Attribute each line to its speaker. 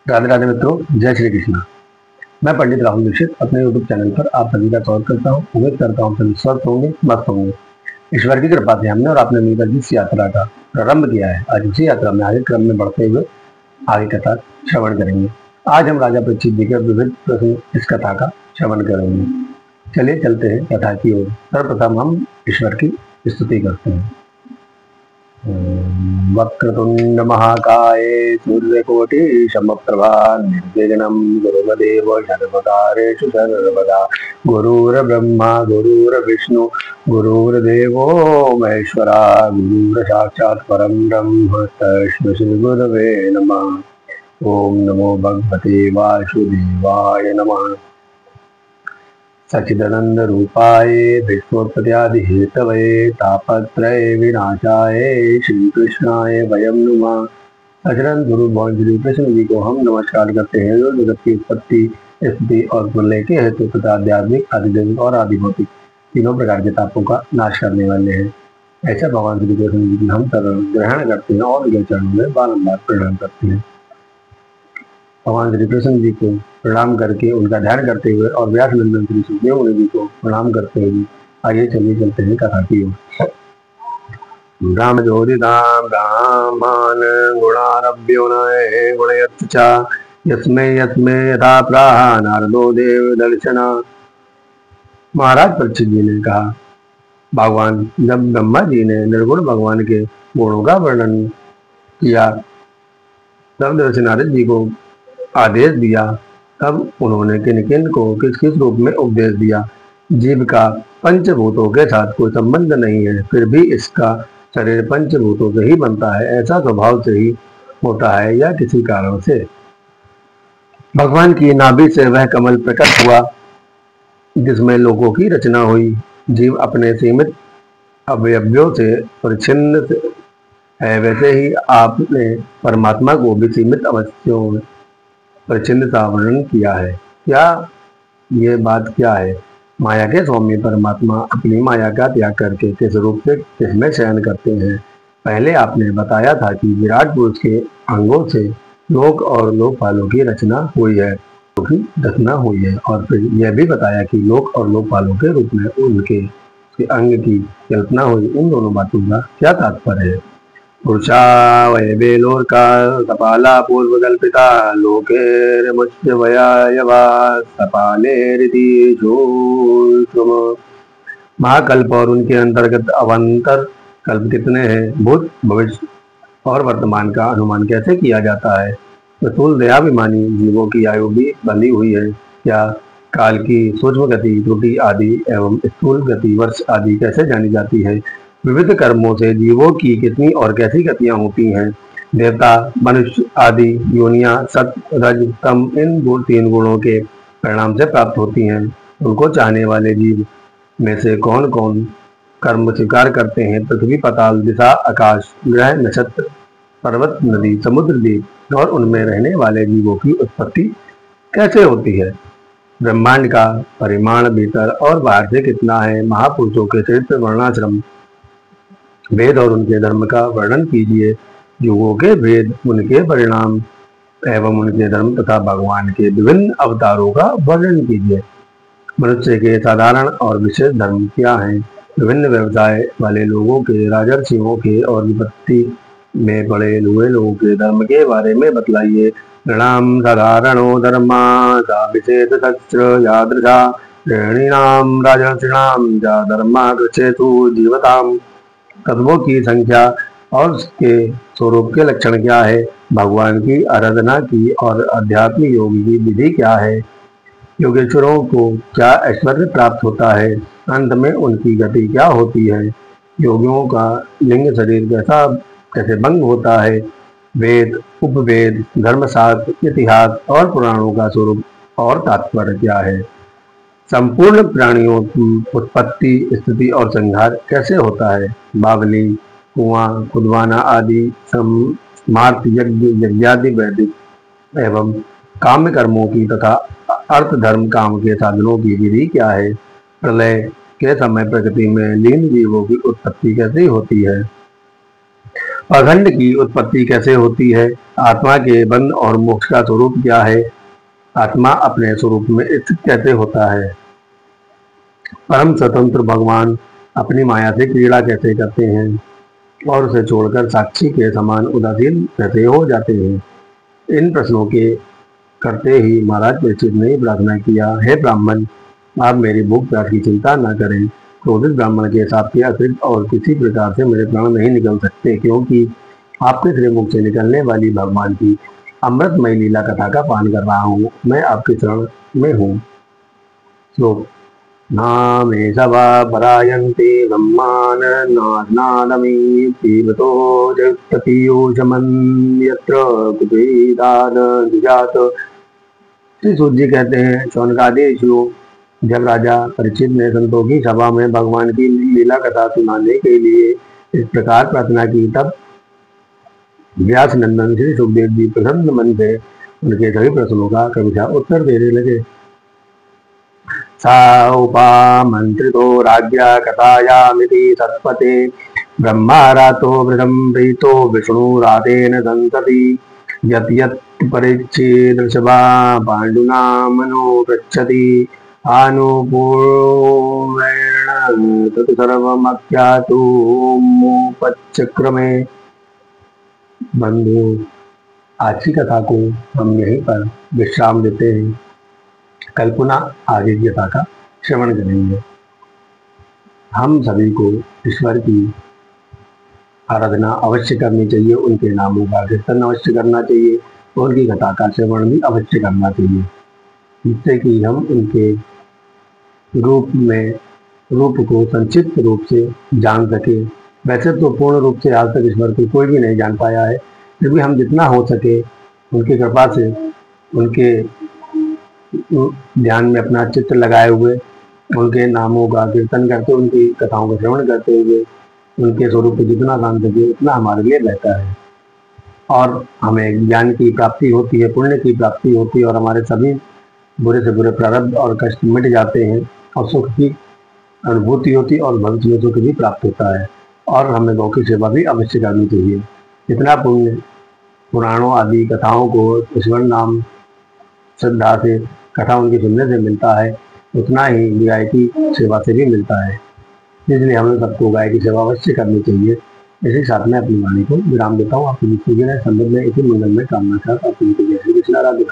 Speaker 1: राधे राधे मित्रों, जय श्री कृष्ण। मैं पंडित राहुल दीक्षित अपने यूट्यूब चैनल पर आप सभी का स्वागत करता हूँ। उम्मीद करता हूँ सभी स्वस्थ होंगे, मस्त होंगे। ईश्वर की कृपा से हमने और आपने मिलकर जिस यात्रा का प्रारंभ किया है, आज उसी यात्रा में आगे क्रम में बढ़ते हुए आगे कथा श्रवण करेंगे। आज हम राजा परीक्षित जी के विविध प्रश्न इस कथा का श्रवण करेंगे। चलिए चलते हैं कथा की ओर। सर्वप्रथम हम ईश्वर की स्तुति करते हैं। वक्रतुंड महाकाय सूर्यकोटि समप्रभा निर्विघ्नं गुरुदेव सर्वकारेषु सर्वदा। गुरुर्ब्रह्मा गुरुर्विष्णु गुरुर्देवो महेश्वरा। गुरुर्साक्षात् परं ब्रह्म तस्मै श्री गुरवे नमः। ओम नमो भगवते वासुदेवाय नमः। सच्चिदानंद रूपाय विश्वोत्पत्त्यादि हेतवे तापत्रय विनाशाय श्री कृष्णाय वयम नुमा। सच्चिदानंद गुरु भगवान श्री कृष्ण जी को हम नमस्कार करते हैं, जो जगत की उत्पत्ति, स्थिति और प्रलय के हेतु तथा आध्यात्मिक, आदिदेविक और आदिभौतिक तीनों प्रकार के तापों का नाश करने वाले हैं। ऐसा भगवान श्री कृष्ण जी की हम शरण ग्रहण करते हैं और उनके चरणों में बारंबार प्रणाम करते हैं। भगवान श्री कृष्ण जी को प्रणाम करके उनका ध्यान करते हुए और व्यास नंदन श्री सुखदेव मुनि जी को प्रणाम करते हुए आगे चलिए चलते हैं कथा की ओर। राम जोदिताम रामान गुणारभ्यो नये गुणयत् च यस्मै यस्मै यथा प्राह नारदो देव दर्शना। महाराज परीक्षित जी ने कहा, भगवान जब ब्रह्मा जी ने निर्गुण भगवान के गुणों का वर्णन किया, तब दर्शन नारद जी को आदेश दिया, तब उन्होंने किन किन को किस किस रूप में उपदेश दिया। जीव का पंचभूतों के साथ कोई संबंध नहीं है, फिर भी इसका शरीर पंचभूतों से ही बनता है। ऐसा स्वभाव से ही होता है या किसी कारण से। भगवान की नाभि से वह कमल प्रकट हुआ जिसमें लोगों की रचना हुई। जीव अपने सीमित अवयवों से परिच्छिन्न है, वैसे ही आपने परमात्मा को भी सीमित अवस्थों में परिच्छिन्नता वर्णन किया है। क्या ये बात क्या है? माया के स्वामी परमात्मा अपनी माया का त्याग करके किस रूप से किसमें शयन करते हैं? पहले आपने बताया था कि विराट पुरुष के अंगों से लोक और लोकपालों की रचना हुई है, रचना हुई है, और फिर यह भी बताया कि लोक और लोकपालों के रूप में उनके अंग की कल्पना हुई। इन दोनों बातों का क्या तात्पर्य है? पुरुषा वैबेलोर्का सपाला पूर्वकल्पिता लोकेर्मुच्यवयवा सपालेरिति सूक्ष्म। महाकल्प और उनके अंतर्गत अवंतर कल्प कितने हैं? भूत, भविष्य और वर्तमान का अनुमान कैसे किया जाता है? स्थूल देहाभिमानी जीवों की आयु भी बंधी हुई है क्या? काल की सूक्ष्म गति, त्रुटि आदि एवं स्थूल गति, वर्ष आदि कैसे जानी जाती है? विविध कर्मों से जीवों की कितनी और कैसी गतियां होती हैं? देवता, मनुष्य आदि योनियां सत, रज, तम इन तीन गुणों के परिणाम से प्राप्त होती हैं। उनको चाहने वाले जीव में से कौन कौन कर्म स्वीकार करते हैं? पृथ्वी, पाताल, दिशा, आकाश, ग्रह, नक्षत्र, पर्वत, नदी, समुद्र, द्वीप और उनमें रहने वाले जीवों की उत्पत्ति कैसे होती है? ब्रह्मांड का परिमाण भीतर और बाहर से कितना है? महापुरुषों के चरित्र, वर्णाश्रम, वेद और उनके धर्म का वर्णन कीजिए। युगों के भेद, उनके परिणाम एवं उनके धर्म तथा भगवान के विभिन्न अवतारों का वर्णन कीजिए। मनुष्य के साधारण और विशेष धर्म क्या हैं? विभिन्न व्यवसाय वाले लोगों के, राजर्षियों के और विपत्ति में पड़े हुए लोगों के धर्म के बारे में बतलाइए। नृणाम साधारणो धर्मा सा विशेष शस्त्र यादृशा श्रेणीनाम राजर्षिणाम जा धर्मा कृच्छेतु जीवताम। तत्वों की संख्या और उसके स्वरूप के लक्षण क्या है? भगवान की आराधना की और अध्यात्म योग की विधि क्या है? योगेश्वरों को क्या ऐश्वर्य प्राप्त होता है? अंत में उनकी गति क्या होती है? योगियों का लिंग शरीर कैसे भंग होता है? वेद, उपवेद, धर्मशास्त्र, इतिहास और पुराणों का स्वरूप और तात्पर्य क्या है? संपूर्ण प्राणियों की उत्पत्ति, स्थिति और संहार कैसे होता है? बावली, कुआं खुदवाना आदि स्मार्त यज्ञ, यज्ञादि वैदिक एवं काम्य कर्मों की तथा अर्थ धर्म काम के साधनों की विधि क्या है? प्रलय के समय प्रकृति में लीन जीवों की उत्पत्ति कैसे होती है? पाखंड की उत्पत्ति कैसे होती है? आत्मा के बंध और मोक्ष का स्वरूप क्या है? आत्मा अपने स्वरूप में स्थित कैसे होता है? परम स्वतंत्र भगवान अपनी माया से क्रीड़ा कैसे करते हैं और उसे छोड़कर साक्षी के समान उदासीन कैसे हो जाते हैं? इन प्रश्नों के करते ही महाराज परीक्षित ने प्रार्थना किया, हे ब्राह्मण, आप मेरी भूख प्यास की चिंता न करें। क्रोधित ब्राह्मण के हिसाब के अतिरिक्त और किसी प्रकार से मेरे प्राण नहीं निकल सकते, क्योंकि आपके श्रीमुख से निकलने वाली भगवान की अमृतमय लीला कथा का पान कर रहा हूँ। मैं आपके शरण में हूँ। श्लोक नामे सवा परायन्ते ब्रह्मान नादमी पीबतो जगतपीयूषमन् यत्र कुतुदान विजात। श्री सूत जी कहते हैं, शौनकादिषु जब राजा परीक्षित ने संतों की सभा में भगवान की लीला कथा सुनाने के लिए इस प्रकार प्रार्थना की, तब व्यास नंदन श्री सुखदेव जी प्रसन्न मन से उनके सभी प्रश्नों का क्रमशः उत्तर देने लगे। सा उपामंत्रितो राज्ञा कथायामिति सत्पते ब्रह्मारातो वृदं प्रीतो विष्णुरातेन संसति यत् यत् परीक्षेदृषभा पाण्डुना मनो पृच्छति आनुपूर्वेण तत् सर्वमख्यातुमुपचक्रमे। बंधु, आज की कथा को हम यहीं पर विश्राम देते हैं। कल पुनः आगे की कथा का श्रवण करेंगे। हम सभी को ईश्वर की आराधना अवश्य करनी चाहिए, उनके नामों का कीर्तन अवश्य करना चाहिए, उनकी कथा का श्रवण भी अवश्य करना चाहिए, जिससे कि हम उनके रूप को संक्षिप्त रूप से जान सके। वैसे तो पूर्ण रूप से आज तक ईश्वर को कोई भी नहीं जान पाया है, फिर भी हम जितना हो सके उनकी कृपा से उनके ध्यान में अपना चित्र लगाए हुए उनके नामों का कीर्तन करते, उनकी कथाओं का श्रवण करते हुए उनके स्वरूप को जितना जान सके उतना हमारे लिए बेहतर है। और हमें ज्ञान की प्राप्ति होती है, पुण्य की प्राप्ति होती है, और हमारे सभी बुरे से बुरे प्रारब्ध और कष्ट मिट जाते हैं और सुख की अनुभूति होती है और भविष्य में सुख भी प्राप्त होता है। और हमें गौ की सेवा भी अवश्य करनी चाहिए। जितना पुण्य पुराणों आदि कथाओं को ईश्वर नाम श्रद्धा से कथा उनकी सुनने से मिलता है, उतना ही गाय की सेवा से भी मिलता है। इसलिए हमें सबको गाय की सेवा अवश्य करनी चाहिए। इसी साथ में अपनी वाणी को विराम देता हूँ। आपकी संबंध में इसी मंगल में कामना कर अपनी कृष्ण राधे।